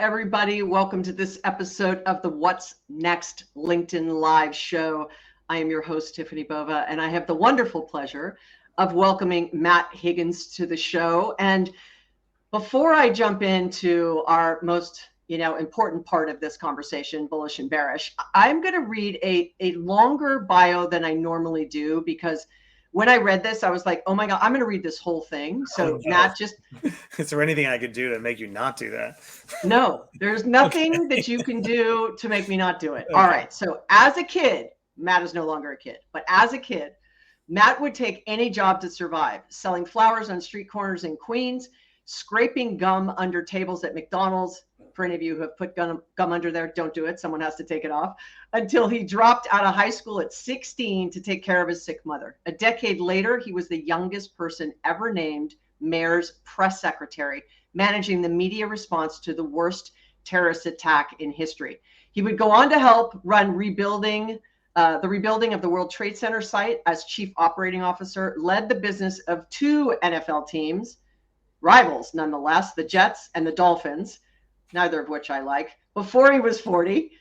everybody. Welcome to this episode of the What's Next LinkedIn Live show. I am your host, Tiffany Bova, and I have the wonderful pleasure of welcoming Matt Higgins to the show. And before I jump into our most important part of this conversation, bullish and bearish, I'm going to read a longer bio than I normally do because when I read this, I was like, oh my God, I'm going to read this whole thing. So Matt, just... Is there anything I could do to make you not do that? No, there's nothing that you can do to make me not do it. Okay. All right. So as a kid, Matt is no longer a kid, but as a kid, Matt would take any job to survive, selling flowers on street corners in Queens, scraping gum under tables at McDonald's. For any of you who have put gum under there, don't do it. Someone has to take it off. Until he dropped out of high school at 16 to take care of his sick mother. A decade later, he was the youngest person ever named mayor's press secretary, managing the media response to the worst terrorist attack in history. He would go on to help run the rebuilding of the World Trade Center site as chief operating officer, led the business of two NFL teams, rivals nonetheless, the Jets and the Dolphins, neither of which I like, before he was 40,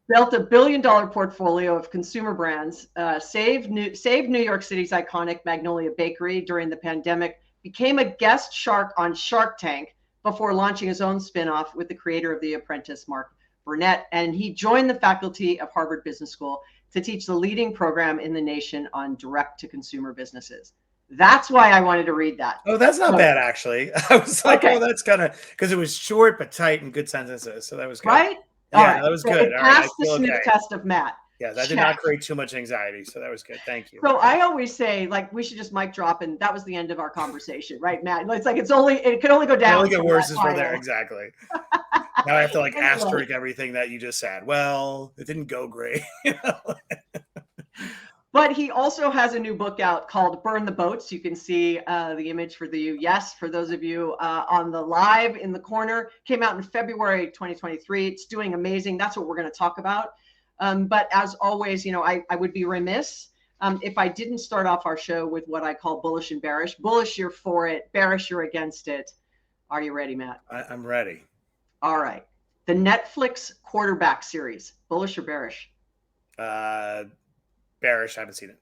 built $1 billion portfolio of consumer brands, saved New York City's iconic Magnolia Bakery during the pandemic, became a guest shark on Shark Tank before launching his own spinoff with the creator of The Apprentice, Mark Burnett. And he joined the faculty of Harvard Business School to teach the leading program in the nation on direct-to-consumer businesses. That's why I wanted to read that. Oh, that's not bad, actually. I was like, okay. Oh, that's kind of, because it was short but tight and good sentences. So that was good. Right? Yeah, right. That was good. It passed the sniff test of Matt. Yeah, that did not create too much anxiety. So that was good. Thank you. So I always say, like, we should just mic drop, and that was the end of our conversation, right, Matt? It's like it could only go down. It only get worse as we're there. Exactly. Now I have to asterisk everything that you just said. Well, it didn't go great. But he also has a new book out called Burn the Boats. You can see the image for those of you on the live in the corner. Came out in February 2023. It's doing amazing. That's what we're going to talk about. But as always, I would be remiss if I didn't start off our show with what I call bullish and bearish. Bullish, you're for it. Bearish, you're against it. Are you ready, Matt? I'm ready. All right. The Netflix quarterback series, bullish or bearish? Bearish. I haven't seen it.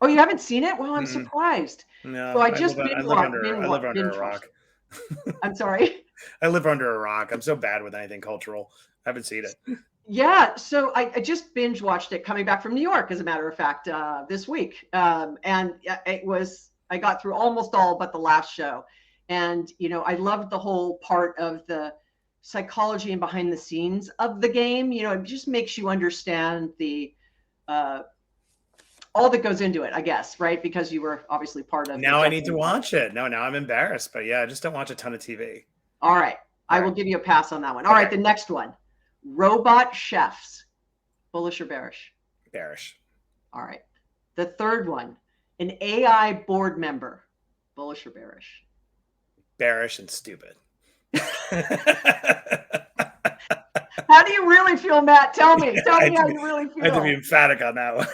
Oh, you haven't seen it? Well, I'm surprised. No, so I live under a rock. I'm sorry. I live under a rock. I'm so bad with anything cultural. I haven't seen it. Yeah, so I just binge watched it coming back from New York, as a matter of fact, this week. And I got through almost all but the last show. And, I loved the whole part of the psychology and behind the scenes of the game. It just makes you understand the all that goes into it, I guess, right? Because you were obviously part of it. Now I need to watch it. No, now I'm embarrassed. But yeah, I just don't watch a ton of TV. All right. I will give you a pass on that one. All right, the next one. Robot chefs. Bullish or bearish? Bearish. All right. The third one. An AI board member. Bullish or bearish? Bearish and stupid. How do you really feel, Matt? Tell me how you really feel. I have to be emphatic on that one.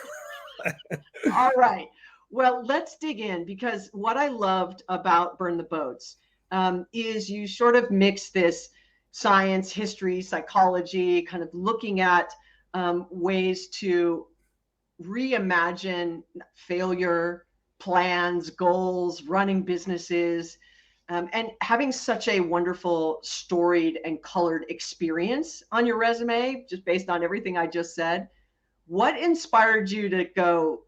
All right. Well, let's dig in, because what I loved about Burn the Boats is you sort of mix this science, history, psychology, kind of looking at ways to reimagine failure, plans, goals, running businesses, and having such a wonderful storied and colored experience on your resume, just based on everything I just said. What inspired you to go,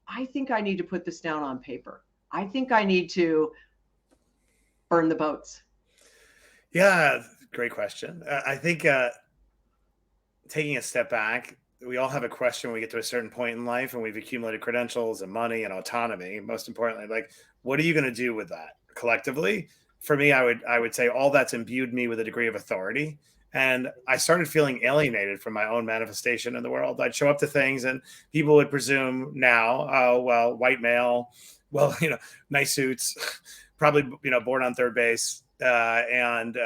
I think I need to put this down on paper. I think I need to burn the boats. Yeah, great question. I think taking a step back, we all have a question when we get to a certain point in life and we've accumulated credentials and money and autonomy. Most importantly, like, what are you going to do with that collectively? For me, I would say all that's imbued me with a degree of authority. And I started feeling alienated from my own manifestation in the world. I'd show up to things and people would presume now, oh, well, white male, well, nice suits, probably, born on third base and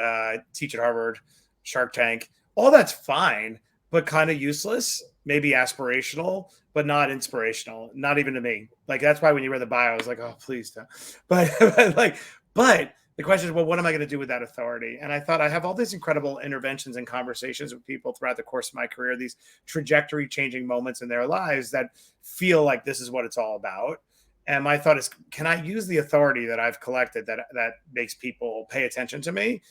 teach at Harvard, Shark Tank. All that's fine, but kind of useless, maybe aspirational, but not inspirational, not even to me. Like, that's why when you read the bio, I was like, oh, please don't. But the question is, well, what am I going to do with that authority? And I thought I have all these incredible interventions and conversations with people throughout the course of my career, these trajectory changing moments in their lives that feel like this is what it's all about. And my thought is, can I use the authority that I've collected that makes people pay attention to me?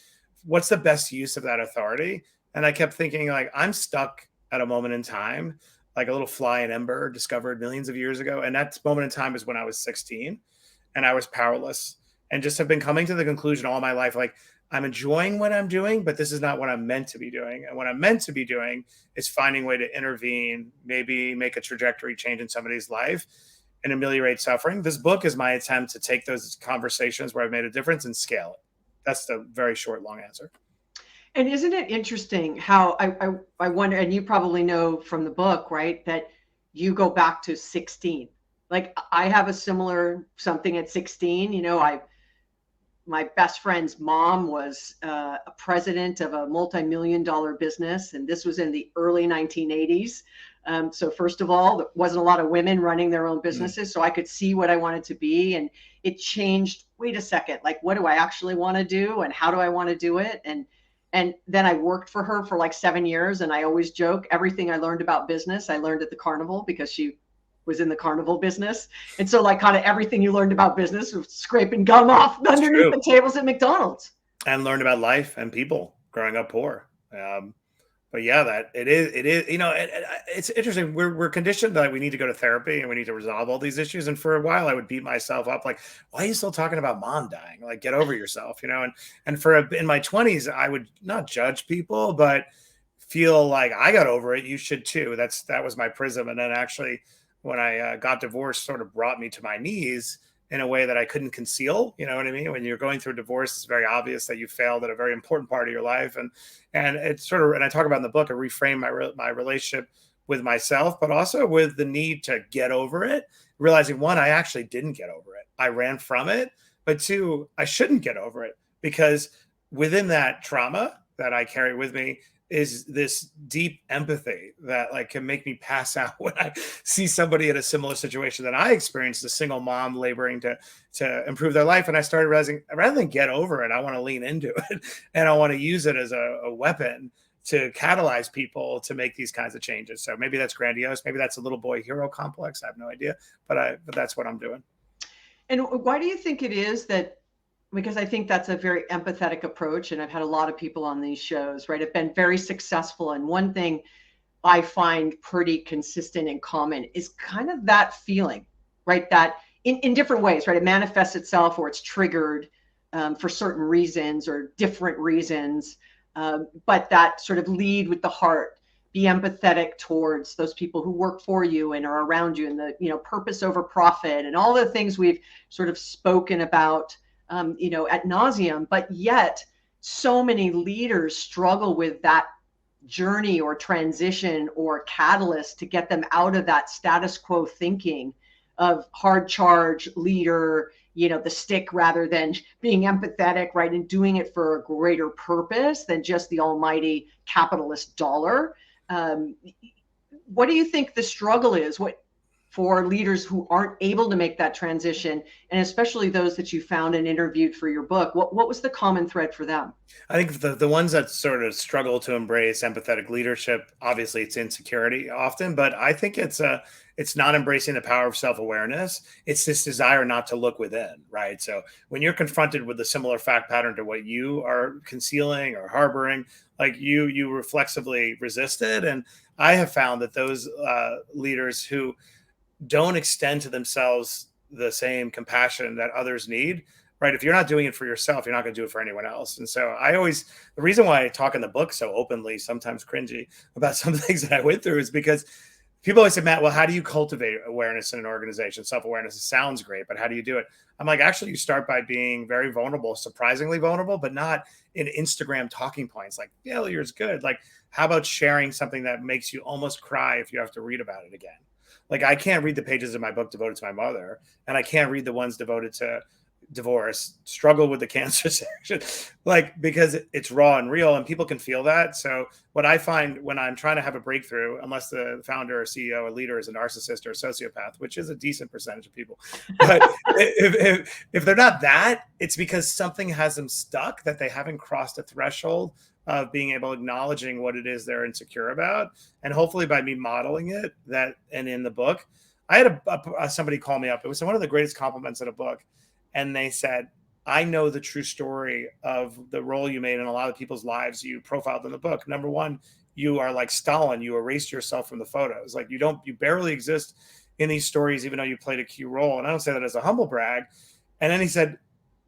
What's the best use of that authority? And I kept thinking, like, I'm stuck at a moment in time, like a little fly in ember discovered millions of years ago. And that moment in time is when I was 16 and I was powerless, and just have been coming to the conclusion all my life, like, I'm enjoying what I'm doing, but this is not what I'm meant to be doing. And what I'm meant to be doing is finding a way to intervene, maybe make a trajectory change in somebody's life and ameliorate suffering. This book is my attempt to take those conversations where I've made a difference and scale it. That's the very short, long answer. And isn't it interesting how I wonder, and you probably know from the book, right, that you go back to 16. Like I have a similar something at 16. My best friend's mom was a president of a multi-million-dollar business, and this was in the early 1980s. So first of all, there wasn't a lot of women running their own businesses, so I could see what I wanted to be, and it changed. Wait a second, like what do I actually want to do, and how do I want to do it? And then I worked for her for like 7 years, and I always joke everything I learned about business I learned at the carnival, because she was in the carnival business. And so like kind of everything you learned about business was scraping gum off underneath the tables at McDonald's. And learned about life and people growing up poor. But yeah, that it is, it's interesting. We're conditioned that we need to go to therapy and we need to resolve all these issues. And for a while I would beat myself up, like, why are you still talking about mom dying? Like, get over yourself, and in my 20s, I would not judge people, but feel like I got over it. You should too. That was my prism. And then actually when I got divorced, sort of brought me to my knees in a way that I couldn't conceal. You know what I mean? When you're going through a divorce, it's very obvious that you failed at a very important part of your life. And it's sort of, and I talk about in the book, I reframe my relationship with myself, but also with the need to get over it, realizing one, I actually didn't get over it. I ran from it, but two, I shouldn't get over it, because within that trauma that I carry with me is this deep empathy that like can make me pass out when I see somebody in a similar situation that I experienced, a single mom laboring to improve their life. And I started realizing, rather than get over it, I want to lean into it and I want to use it as a weapon to catalyze people to make these kinds of changes. So maybe that's grandiose. Maybe that's a little boy hero complex. I have no idea, but that's what I'm doing. And why do you think it is that, because I think that's a very empathetic approach, and I've had a lot of people on these shows, right, have been very successful. And one thing I find pretty consistent and common is kind of that feeling, right, that in different ways, right, it manifests itself or it's triggered for certain reasons or different reasons, but that sort of lead with the heart, be empathetic towards those people who work for you and are around you, and the purpose over profit and all the things we've sort of spoken about ad nauseum, but yet so many leaders struggle with that journey or transition or catalyst to get them out of that status quo thinking of hard charge leader, the stick, rather than being empathetic, right, and doing it for a greater purpose than just the almighty capitalist dollar. What do you think the struggle is? For leaders who aren't able to make that transition, and especially those that you found and interviewed for your book, what was the common thread for them? I think the ones that sort of struggle to embrace empathetic leadership, obviously it's insecurity often, but I think it's not embracing the power of self-awareness. It's this desire not to look within, right? So when you're confronted with a similar fact pattern to what you are concealing or harboring, like you reflexively resist it. And I have found that those leaders who don't extend to themselves the same compassion that others need, right? If you're not doing it for yourself, you're not going to do it for anyone else. And so the reason why I talk in the book so openly, sometimes cringy, about some things that I went through is because people always say, Matt, well, how do you cultivate awareness in an organization? Self-awareness, it sounds great, but how do you do it? I'm like, actually, you start by being very vulnerable, surprisingly vulnerable, but not in Instagram talking points like failure is good. Like, how about sharing something that makes you almost cry if you have to read about it again? Like, I can't read the pages of my book devoted to my mother, and I can't read the ones devoted to divorce, struggle with the cancer section, like, because it's raw and real and people can feel that. So what I find when I'm trying to have a breakthrough, unless the founder or CEO or leader is a narcissist or a sociopath, which is a decent percentage of people, but if they're not that, it's because something has them stuck, that they haven't crossed a threshold of being able, acknowledging what it is they're insecure about. And hopefully by me modeling it, that, and in the book, I had somebody call me up. It was one of the greatest compliments in a book. And they said, I know the true story of the role you made in a lot of people's lives you profiled in the book. Number one, you are like Stalin. You erased yourself from the photos. Like you barely exist in these stories, even though you played a key role. And I don't say that as a humble brag. And then he said,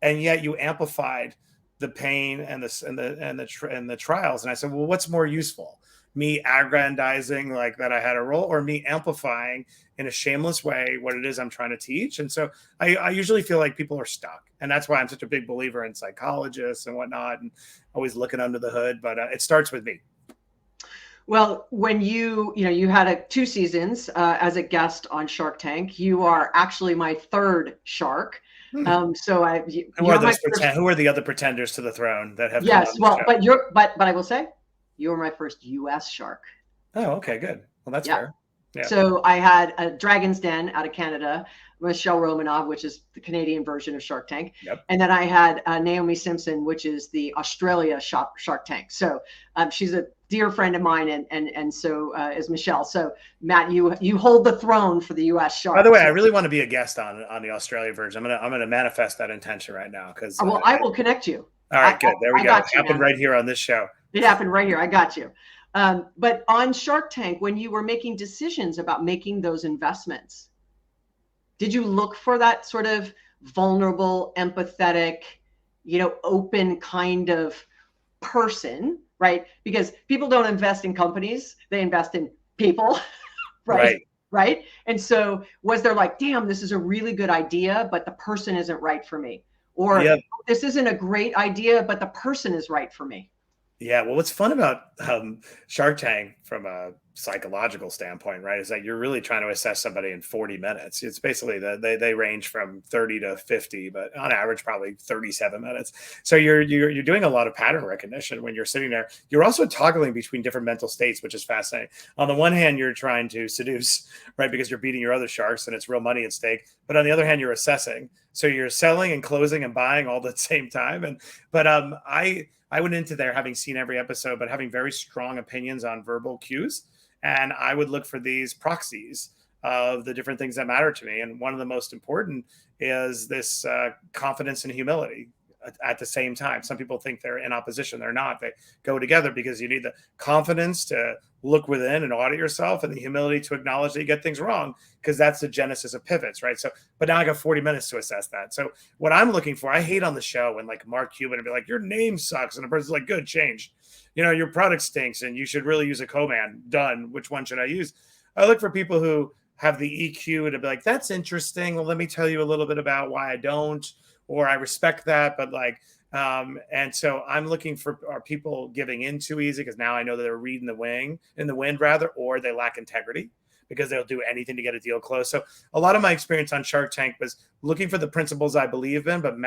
and yet you amplified the pain and the trials. And I said, well, what's more useful? Me aggrandizing like that I had a role, or me amplifying in a shameless way what it is I'm trying to teach? And so I usually feel like people are stuck. And that's why I'm such a big believer in psychologists and whatnot, and always looking under the hood. But it starts with me. Well, when you had 2 seasons as a guest on Shark Tank, you are actually my 3rd shark. Hmm. Who are the other pretenders to the throne that have? Yes, well, but I will say, you were my first U.S. shark. Oh, okay, good. Well, that's fair. Yeah. So I had a Dragon's Den out of Canada, Michelle Romanov, which is the Canadian version of Shark Tank. Yep. And then I had Naomi Simpson, which is the Australia Shark Tank. So she's a dear friend of mine, and so is Michelle. So Matt, you hold the throne for the U.S. Shark. By the way, I really want to be a guest on the Australia version. I'm gonna manifest that intention right now, because I will connect you. All right, good. There we go. It happened right here on this show. It happened right here. I got you. But on Shark Tank, when you were making decisions about making those investments, did you look for that sort of vulnerable, empathetic, open kind of person, right? Because people don't invest in companies, they invest in people, right? Right. And so was there like, damn, this is a really good idea, but the person isn't right for me? Or this isn't a great idea, but the person is right for me? Yeah, well, what's fun about Shark Tank from a psychological standpoint, right, is that you're really trying to assess somebody in 40 minutes. It's basically they range from 30 to 50, but on average, probably 37 minutes. So you're doing a lot of pattern recognition when you're sitting there. You're also toggling between different mental states, which is fascinating. On the one hand, you're trying to seduce, right, because you're beating your other sharks and it's real money at stake. But on the other hand, you're assessing. So you're selling and closing and buying all at the same time. But I went into there having seen every episode, but having very strong opinions on verbal cues. And I would look for these proxies of the different things that matter to me. And one of the most important is this confidence and humility at the same time. Some people think they're in opposition. They're not. They go together, because you need the confidence to look within and audit yourself, and the humility to acknowledge that you get things wrong, because that's the genesis of pivots, right? So, but now I got 40 minutes to assess that. So what I'm looking for, I hate on the show when like Mark Cuban would be like, your name sucks. And the person's like, good, change. Your product stinks and you should really use a co-man. Done. Which one should I use? I look for people who have the EQ to be like, that's interesting. Well, let me tell you a little bit about why I don't, or I respect that, but like, and so I'm looking for, are people giving in too easy? Because now I know that they're reading the wind rather, or they lack integrity because they'll do anything to get a deal closed. So a lot of my experience on Shark Tank was looking for the principles I believe in, but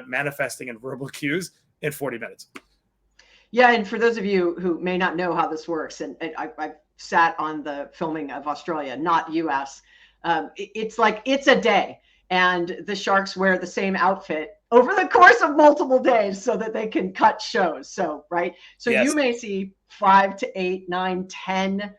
manifesting in verbal cues in 40 minutes. Yeah, and for those of you who may not know how this works, and I've sat on the filming of Australia, not US, it's like it's a day, and the sharks wear the same outfit over the course of multiple days so that they can cut shows. So, right. So yes. You may see 5 to 8, 9, 10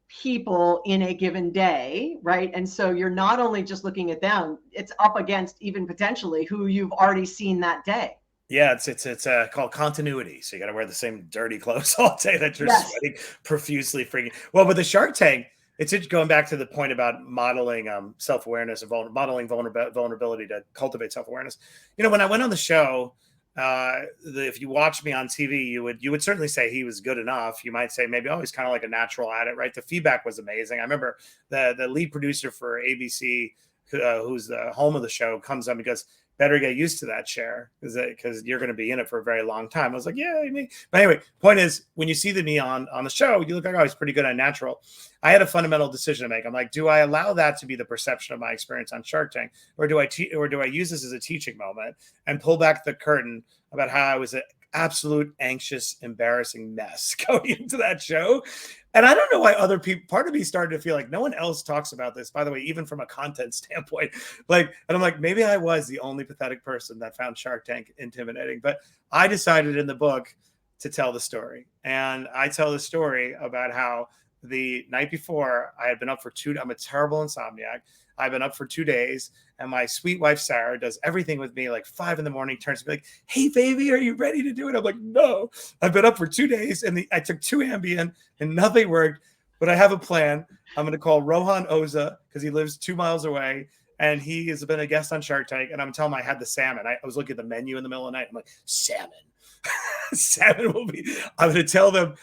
people in a given day, right? And so you're not only just looking at them, it's up against even potentially who you've already seen that day. Yeah, it's called continuity. So you got to wear the same dirty clothes all day that you're sweating profusely, freaking. Well, with the Shark Tank, it's going back to the point about modeling self-awareness and modeling vulnerability to cultivate self-awareness. When I went on the show, if you watched me on TV, you would certainly say he was good enough. You might say maybe, oh, he's kind of like a natural at it, right? The feedback was amazing. I remember the lead producer for ABC, who's the home of the show, comes up and goes, better get used to that chair because you're going to be in it for a very long time. I was like, yeah, but anyway, point is, when you see me on the show, you look like, oh, he's pretty good at natural. I had a fundamental decision to make. I'm like, do I allow that to be the perception of my experience on Shark Tank, or do I use this as a teaching moment and pull back the curtain about how I was an absolute anxious, embarrassing mess going into that show? And I don't know why other people, part of me started to feel like no one else talks about this, by the way, even from a content standpoint. And I'm like, maybe I was the only pathetic person that found Shark Tank intimidating. But I decided in the book to tell the story. And I tell the story about how the night before I had been up for I'm a terrible insomniac. I've been up for 2 days, and my sweet wife, Sarah, does everything with me, like 5 a.m, turns to me like, hey, baby, are you ready to do it? I'm like, no, I've been up for 2 days, and I took 2 Ambien and nothing worked, but I have a plan. I'm going to call Rohan Oza because he lives 2 miles away, and he has been a guest on Shark Tank, and I'm telling him I had the salmon. I was looking at the menu in the middle of the night. I'm like, salmon. Salmon will be, I'm going to tell them.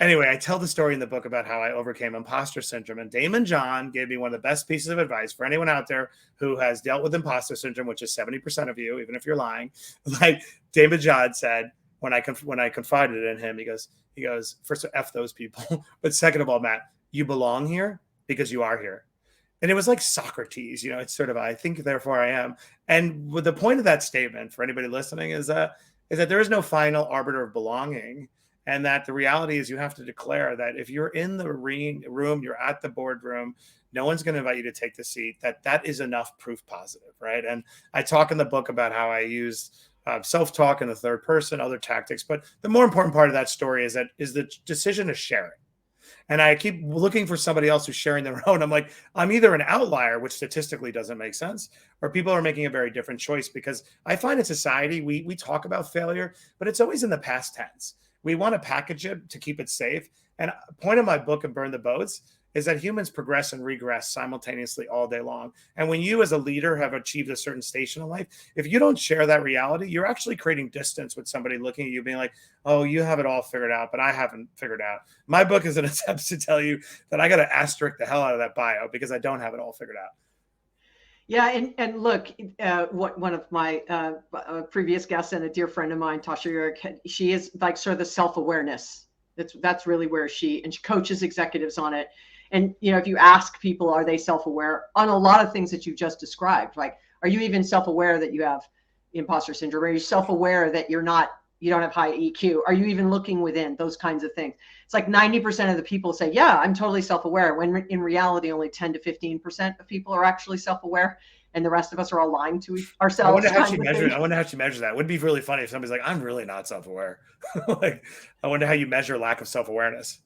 Anyway, I tell the story in the book about how I overcame imposter syndrome. And Damon John gave me one of the best pieces of advice for anyone out there who has dealt with imposter syndrome, which is 70% of you, even if you're lying. Like Damon John said, when I confided in him, he goes, first of all, F those people. But second of all, Matt, you belong here because you are here. And it was like Socrates, it's sort of, I think, therefore I am. And the point of that statement for anybody listening is that there is no final arbiter of belonging. And that the reality is you have to declare that if you're in the room, you're at the boardroom, no one's going to invite you to take the seat, that is enough proof positive, right? And I talk in the book about how I use self-talk in the third person, other tactics. But the more important part of that story is the decision to share it. And I keep looking for somebody else who's sharing their own. I'm like, I'm either an outlier, which statistically doesn't make sense, or people are making a very different choice. Because I find in society, we talk about failure, but it's always in the past tense. We want to package it to keep it safe. And point of my book of Burn the Boats is that humans progress and regress simultaneously all day long. And when you as a leader have achieved a certain station in life, if you don't share that reality, you're actually creating distance with somebody looking at you being like, oh, you have it all figured out, but I haven't figured out. My book is an attempt to tell you that I got to asterisk the hell out of that bio because I don't have it all figured out. Yeah, and look, one of my previous guests and a dear friend of mine, Tasha Yurik, she is like sort of the self-awareness. That's really where she coaches executives on it. And if you ask people, are they self-aware on a lot of things that you just described? Like, are you even self-aware that you have imposter syndrome? Are you self-aware that you don't have high EQ? Are you even looking within? Those kinds of things. It's like 90% of the people say, yeah, I'm totally self-aware, when in reality, only 10 to 15% of people are actually self-aware. And the rest of us are all lying to ourselves. I wonder how she measures that. It would be really funny if somebody's like, I'm really not self-aware. Like, I wonder how you measure lack of self-awareness.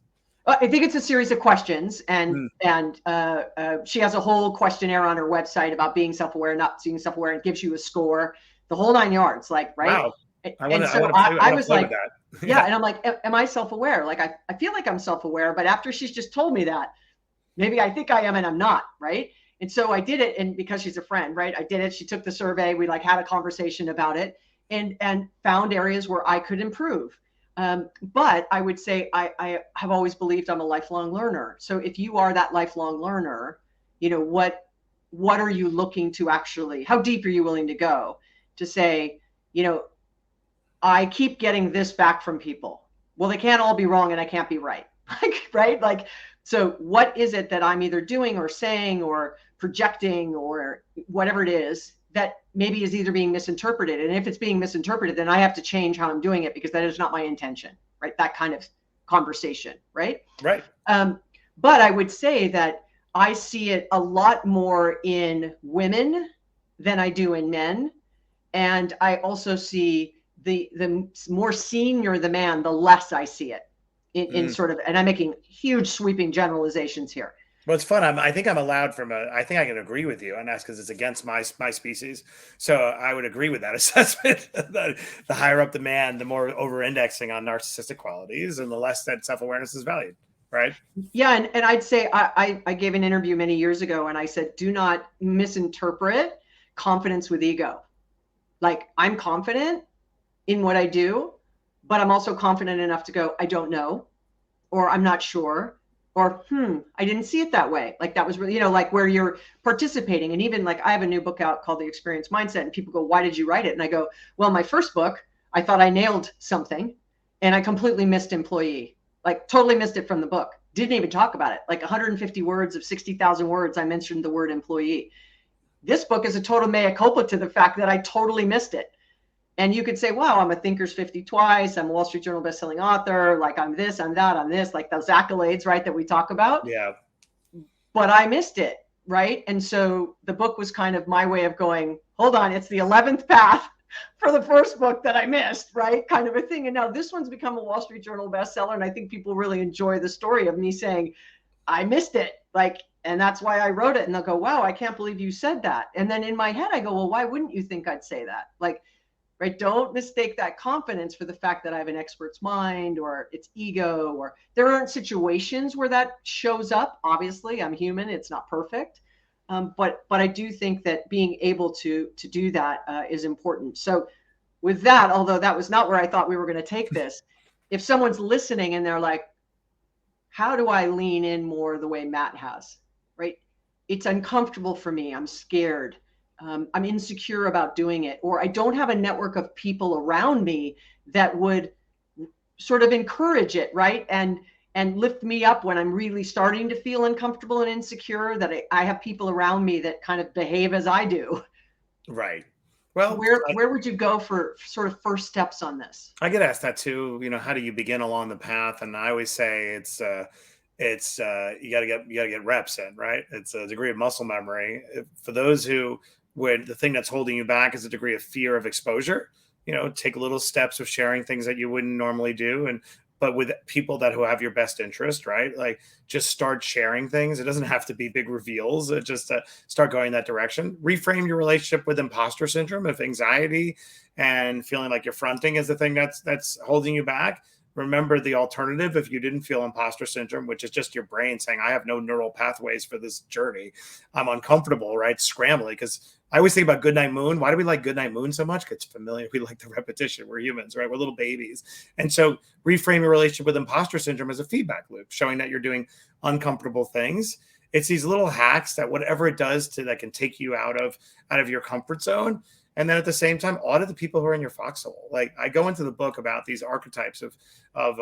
I think it's a series of questions, and she has a whole questionnaire on her website about being self-aware, not being self-aware, and gives you a score, the whole 9 yards, like, right? Wow. I was like, yeah. And I'm like, am I self-aware? Like, I feel like I'm self-aware, but after she's just told me that, maybe I think I am and I'm not, right? And so I did it, and because she's a friend, right? I did it. She took the survey. We had a conversation about it, and found areas where I could improve. But I would say I have always believed I'm a lifelong learner. So if you are that lifelong learner, what are you looking to actually? How deep are you willing to go to say, I keep getting this back from people. Well, they can't all be wrong, and I can't be right, right? Like, so what is it that I'm either doing or saying or projecting or whatever it is that maybe is either being misinterpreted? And if it's being misinterpreted, then I have to change how I'm doing it because that is not my intention, right? That kind of conversation, right? Right. But I would say that I see it a lot more in women than I do in men. And I also see the more senior the man, the less I see it in sort of, and I'm making huge sweeping generalizations here. Well, it's fun. I think I'm allowed I think I can agree with you on that because it's against my species. So I would agree with that assessment. The higher up the man, the more over-indexing on narcissistic qualities and the less that self-awareness is valued, right? Yeah, and I'd say I gave an interview many years ago and I said, do not misinterpret confidence with ego. Like, I'm confident in what I do, but I'm also confident enough to go, I don't know, or I'm not sure. or I didn't see it that way. Like that was really, like where you're participating. And even like I have a new book out called The Experience Mindset, and people go, why did you write it? And I go, well, my first book, I thought I nailed something and I completely missed employee, like totally missed it from the book. Didn't even talk about it. Like 150 words of 60,000 words, I mentioned the word employee. This book is a total mea culpa to the fact that I totally missed it. And you could say, wow, I'm a Thinker's 50 twice. I'm a Wall Street Journal bestselling author. Like I'm this, I'm that, I'm this, like those accolades, right, that we talk about. Yeah. But I missed it, right? And so the book was kind of my way of going, hold on, it's the 11th path for the first book that I missed, right? Kind of a thing. And now this one's become a Wall Street Journal bestseller. And I think people really enjoy the story of me saying, I missed it. Like, and that's why I wrote it. And they'll go, wow, I can't believe you said that. And then in my head, I go, well, why wouldn't you think I'd say that? Like, right? Don't mistake that confidence for the fact that I have an expert's mind or it's ego, or there aren't situations where that shows up. Obviously, I'm human. It's not perfect. But I do think that being able to do that is important. So with that, although that was not where I thought we were going to take this, if someone's listening and they're like, how do I lean in more the way Matt has, right? It's uncomfortable for me. I'm scared. I'm insecure about doing it, or I don't have a network of people around me that would sort of encourage it, right? And lift me up when I'm really starting to feel uncomfortable and insecure, that I have people around me that kind of behave as I do. Right. Well, where would you go for sort of first steps on this? I get asked that too. How do you begin along the path? And I always say it's you got to get reps in, right? It's a degree of muscle memory. For those where the thing that's holding you back is a degree of fear of exposure, take little steps of sharing things that you wouldn't normally do, but with people who have your best interest, right? Like just start sharing things. It doesn't have to be big reveals. Just start going that direction. Reframe your relationship with imposter syndrome. If anxiety and feeling like you're fronting is the thing that's holding you back, remember the alternative. If you didn't feel imposter syndrome, which is just your brain saying, I have no neural pathways for this journey, I'm uncomfortable, right? Scrambling. Because I always think about Goodnight Moon. Why do we like Goodnight Moon so much? Because it's familiar. We like the repetition. We're humans, right? We're little babies. And so reframe your relationship with imposter syndrome as a feedback loop, showing that you're doing uncomfortable things. It's these little hacks that whatever it does that can take you out of your comfort zone. And then at the same time, audit the people who are in your foxhole. Like I go into the book about these archetypes of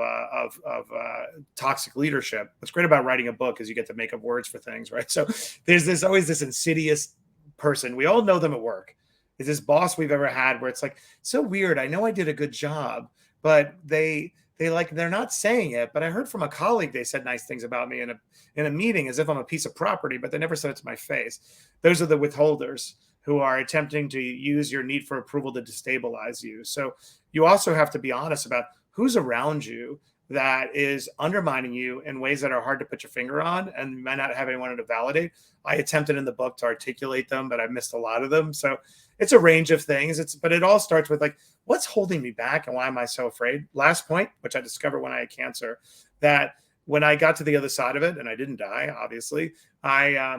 toxic leadership. What's great about writing a book is you get to make up words for things, right? So there's always this insidious person. We all know them at work. Is this boss we've ever had where it's like, so weird. I know I did a good job, but they're not saying it. But I heard from a colleague, they said nice things about me in a meeting as if I'm a piece of property, but they never said it to my face. Those are the withholders who are attempting to use your need for approval to destabilize you. So you also have to be honest about who's around you that is undermining you in ways that are hard to put your finger on, and you might not have anyone to validate. I attempted in the book to articulate them, but I missed a lot of them. So it's a range of things. But it all starts with like, what's holding me back and why am I so afraid? Last point, which I discovered when I had cancer, that when I got to the other side of it, and I didn't die, obviously, I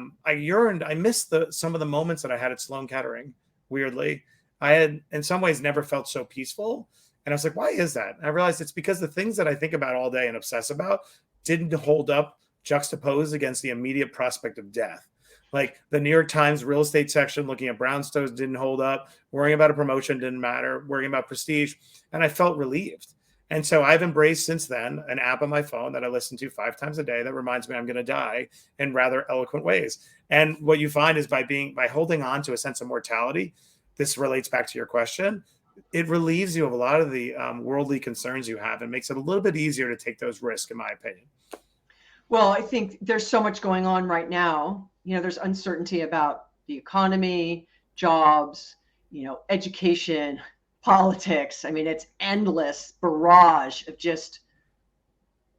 missed some of the moments that I had at Sloan Kettering. Weirdly, I had in some ways never felt so peaceful. And I was like, why is that? And I realized it's because the things that I think about all day and obsess about didn't hold up juxtaposed against the immediate prospect of death. Like the New York Times real estate section looking at brownstones didn't hold up. Worrying about a promotion didn't matter. Worrying about prestige. And I felt relieved. And so I've embraced since then an app on my phone that I listen to 5 times a day that reminds me I'm going to die in rather eloquent ways. And what you find is by holding on to a sense of mortality, this relates back to your question, it relieves you of a lot of the worldly concerns you have and makes it a little bit easier to take those risks, in my opinion. Well, I think there's so much going on right now. There's uncertainty about the economy, jobs, education, politics. I mean, it's endless barrage of just,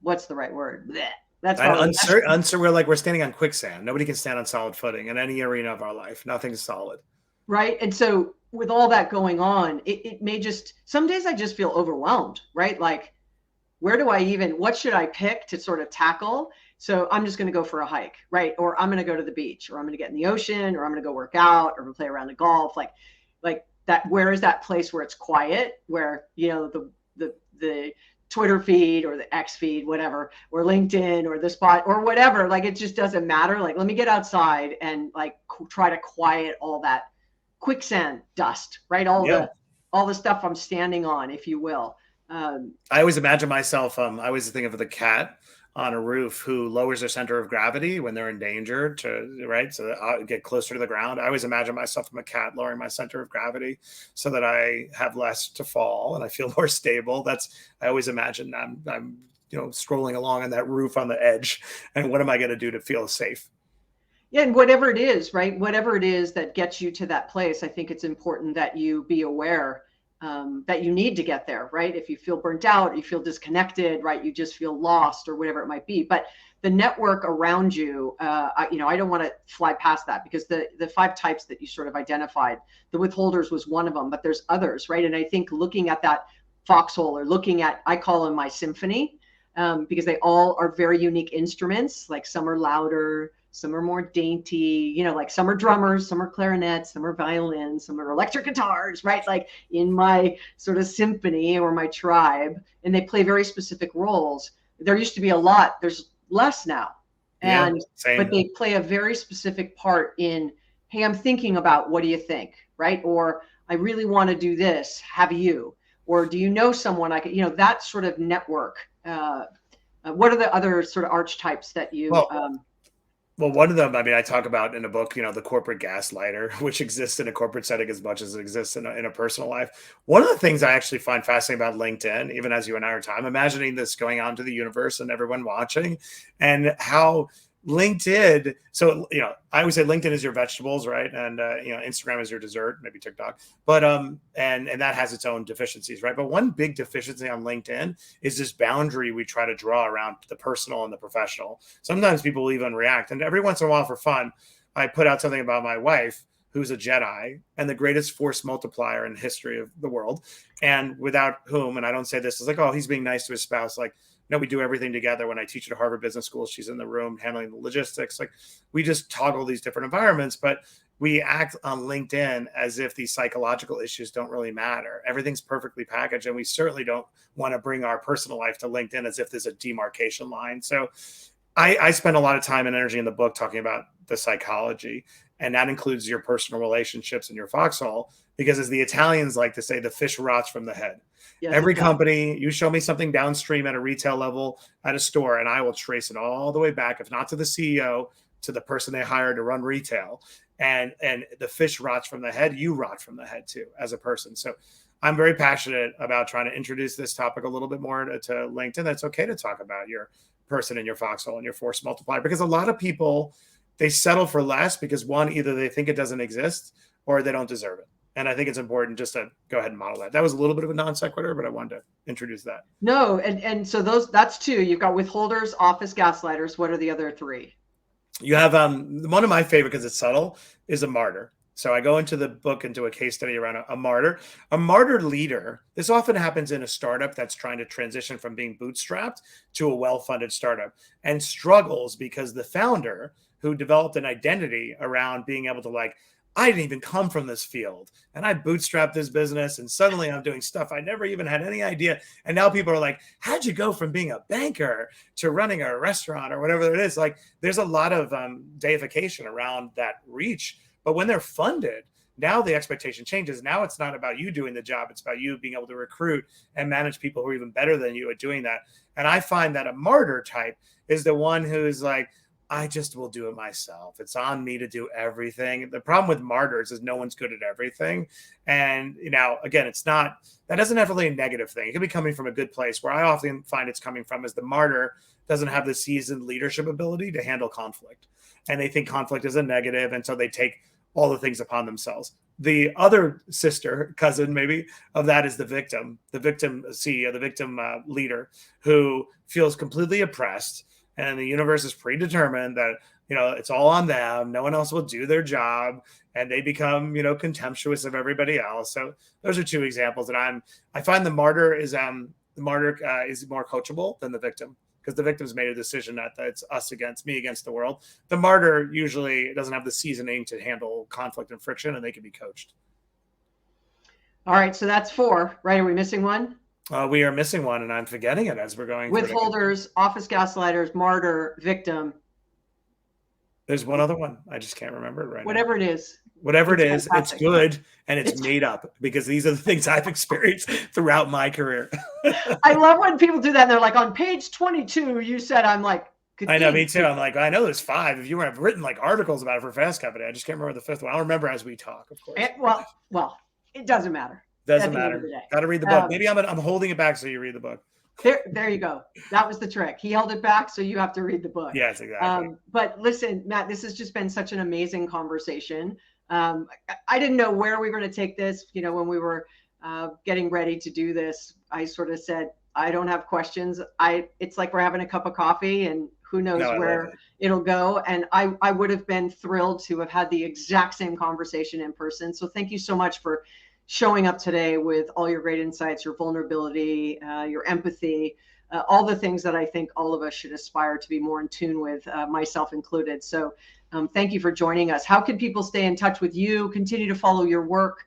what's the right word? Blech. That's uncertain. We're standing on quicksand. Nobody can stand on solid footing in any arena of our life. Nothing's solid. Right. And so with all that going on, it may some days I just feel overwhelmed, right? Like, what should I pick to sort of tackle? So I'm just going to go for a hike, right? Or I'm going to go to the beach, or I'm going to get in the ocean, or I'm going to go work out, or play around the golf. Like that, where is that place where it's quiet, where, the Twitter feed or the X feed, whatever, or LinkedIn or the Spot or whatever. Like, it just doesn't matter. Like, let me get outside and like try to quiet all that quicksand dust, right? All the stuff I'm standing on, if you will. I always imagine myself, I always think of the cat on a roof who lowers their center of gravity when they're in danger right? So that I get closer to the ground. I always imagine myself, I'm a cat lowering my center of gravity so that I have less to fall and I feel more stable. I always imagine I'm scrolling along on that roof on the edge. And what am I going to do to feel safe? Yeah, and whatever it is, right? Whatever it is that gets you to that place, I think it's important that you be aware that you need to get there, right? If you feel burnt out, you feel disconnected, right? You just feel lost or whatever it might be. But the network around you, I don't want to fly past that, because the 5 types that you sort of identified, the withholders was one of them, but there's others, right? And I think looking at that foxhole, or looking at, I call them my symphony, because they all are very unique instruments. Like, some are louder, some are more dainty, like some are drummers, some are clarinets, some are violins, some are electric guitars, right? Like, in my sort of symphony or my tribe, and they play very specific roles. There used to be a lot, there's less now. And but they play a very specific part in, hey, I'm thinking about, what do you think, right? Or, I really want to do this, have you? Or, do you know someone I could, that sort of network. What are the other sort of archetypes that you Well, one of them, I talk about in a book, the corporate gaslighter, which exists in a corporate setting as much as it exists in a personal life. One of the things I actually find fascinating about LinkedIn, even as you and I are talking, I'm imagining this going out into the universe and everyone watching, and how LinkedIn, so, I always say LinkedIn is your vegetables, right? And, Instagram is your dessert, maybe TikTok, but, and that has its own deficiencies, right? But one big deficiency on LinkedIn is this boundary we try to draw around the personal and the professional. Sometimes people even react, and every once in a while, for fun, I put out something about my wife, who's a Jedi and the greatest force multiplier in the history of the world. And without whom, and I don't say this as like, oh, he's being nice to his spouse. Like, no, we do everything together. When I teach at Harvard Business School, she's in the room handling the logistics. Like, we just toggle these different environments, but we act on LinkedIn as if these psychological issues don't really matter. Everything's perfectly packaged. And we certainly don't want to bring our personal life to LinkedIn as if there's a demarcation line. So I spend a lot of time and energy in the book talking about the psychology, and that includes your personal relationships and your foxhole, because, as the Italians like to say, the fish rots from the head. Yes, every company, you show me something downstream at a retail level at a store, and I will trace it all the way back, if not to the CEO, to the person they hired to run retail. And the fish rots from the head, you rot from the head too, as a person. So I'm very passionate about trying to introduce this topic a little bit more to LinkedIn. That's okay to talk about your person and your foxhole and your force multiplier, because a lot of people, they settle for less because, one, either they think it doesn't exist or they don't deserve it. And I think it's important just to go ahead and model that. That was a little bit of a non sequitur, but I wanted to introduce that. No, and so that's 2. You've got withholders, office gaslighters. What are the other 3? You have one of my favorite, because it's subtle, is a martyr. So I go into the book, into a case study around a martyr. A martyr leader, this often happens in a startup that's trying to transition from being bootstrapped to a well-funded startup, and struggles because the founder, who developed an identity around being able to, like, I didn't even come from this field, and I bootstrapped this business, and suddenly I'm doing stuff I never even had any idea. And now people are like, how'd you go from being a banker to running a restaurant or whatever it is? Like, there's a lot of deification around that reach. But when they're funded, now the expectation changes. Now it's not about you doing the job. It's about you being able to recruit and manage people who are even better than you at doing that. And I find that a martyr type is the one who's like, I just will do it myself. It's on me to do everything. The problem with martyrs is no one's good at everything. And, again, that doesn't have really a negative thing. It can be coming from a good place. Where I often find it's coming from is the martyr doesn't have the seasoned leadership ability to handle conflict. And they think conflict is a negative. And so they take all the things upon themselves. The other cousin maybe of that is the victim CEO, the victim leader, who feels completely oppressed. And the universe is predetermined that, it's all on them. No one else will do their job. And they become, contemptuous of everybody else. So those are 2 examples that I find the martyr is more coachable than the victim, because the victim's made a decision that it's us against me, against the world. The martyr usually doesn't have the seasoning to handle conflict and friction, and they can be coached. All right. So that's 4, right? Are we missing one? We are missing one, and I'm forgetting it as we're going through it. Withholders, office gaslighters, martyr, victim. There's one other one. I just can't remember it right Whatever now. it is. Whatever It's it is, fantastic. it's good, and it's made up, because these are the things I've experienced throughout my career. I love when people do that. And they're like, on page 22, you said, I'm like, I know, me too. I'm like, I know there's 5. If you have written like articles about it for Fast Company, I just can't remember the 5th one. I'll remember as we talk, of course. Well, it doesn't matter. Doesn't matter. Got to read the book. Maybe I'm holding it back so you read the book. There you go. That was the trick. He held it back, so you have to read the book. Yes, exactly. But listen, Matt, this has just been such an amazing conversation. I didn't know where we were going to take this. You know, when we were getting ready to do this, I sort of said, I don't have questions. It's like we're having a cup of coffee, and who knows where it'll go. And I would have been thrilled to have had the exact same conversation in person. So thank you so much for showing up today with all your great insights, your vulnerability, your empathy, all the things that I think all of us should aspire to be more in tune with, myself included. So thank you for joining us. How can people stay in touch with you, continue to follow your work,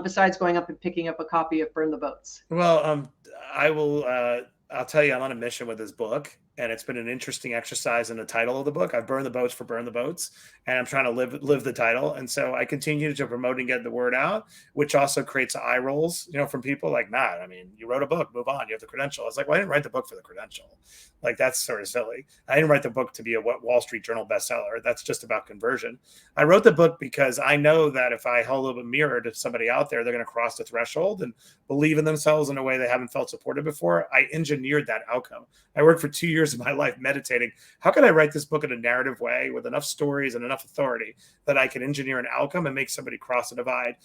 besides going up and picking up a copy of Burn the Boats? Well, I'll tell you, I'm on a mission with this book, and it's been an interesting exercise in the title of the book. I've burned the boats for Burn the Boats, and I'm trying to live the title. And so I continue to promote and get the word out, which also creates eye rolls, from people like, Matt, I mean, you wrote a book, move on, you have the credential. It's like, well, I didn't write the book for the credential. Like, that's sort of silly. I didn't write the book to be a Wall Street Journal bestseller. That's just about conversion. I wrote the book because I know that if I hold up a mirror to somebody out there, they're going to cross the threshold and believe in themselves in a way they haven't felt supported before. I engineered that outcome. I worked for 2 years of my life meditating. How can I write this book in a narrative way with enough stories and enough authority that I can engineer an outcome and make somebody cross a divide?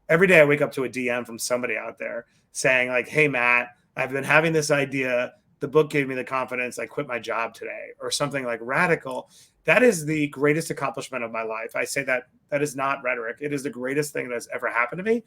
Every day I wake up to a DM from somebody out there saying like, hey, Matt, I've been having this idea. The book gave me the confidence. I quit my job today, or something like radical. That is the greatest accomplishment of my life. I say that is not rhetoric. It is the greatest thing that has ever happened to me,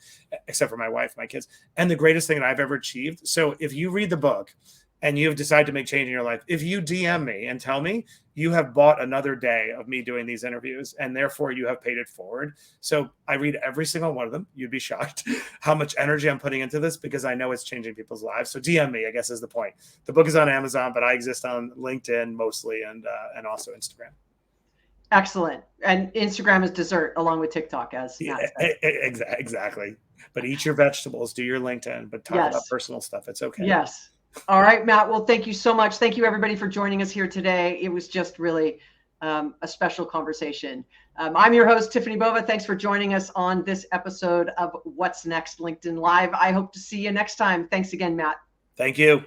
except for my wife, my kids, and the greatest thing that I've ever achieved. So if you read the book and you have decided to make change in your life, if you DM me and tell me, you have bought another day of me doing these interviews, and therefore you have paid it forward. So I read every single one of them. You'd be shocked how much energy I'm putting into this, because I know it's changing people's lives. So DM me, I guess, is the point. The book is on Amazon, but I exist on LinkedIn mostly, and also Instagram. Excellent. And Instagram is dessert along with TikTok, as Matt said. Exactly. But eat your vegetables, do your LinkedIn, but talk about personal stuff. It's okay. Yes. All right, Matt. Well, thank you so much. Thank you, everybody, for joining us here today. It was just really a special conversation. I'm your host, Tiffany Bova. Thanks for joining us on this episode of What's Next LinkedIn Live. I hope to see you next time. Thanks again, Matt. Thank you.